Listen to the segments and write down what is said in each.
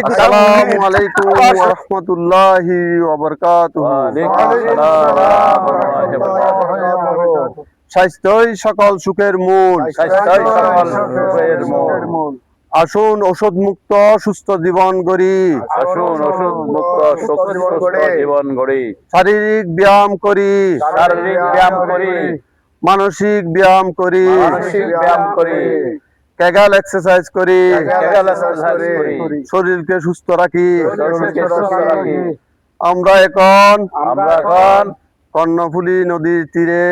আসসালামুয়ালাইকুম ওয়া রাহমাতুল্লাহি ওয়া বারাকাতুহু। স্বাস্থ্যই সকল সুখের মূল। আসুন ওষুধ মুক্ত সুস্থ জীবন গড়ি। শারীরিক ব্যায়াম করি, মানসিক ব্যায়াম করি, ক্যাগাল এক্সারসাইজ করি, শরীরকে সুস্থ রাখি। আমরা এখন কর্ণফুলী নদীর তীরে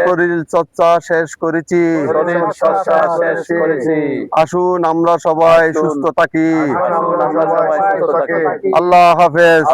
শরীর চর্চা শেষ করেছি। আসুন আমরা সবাই সুস্থ থাকি। আল্লাহ হাফেজ।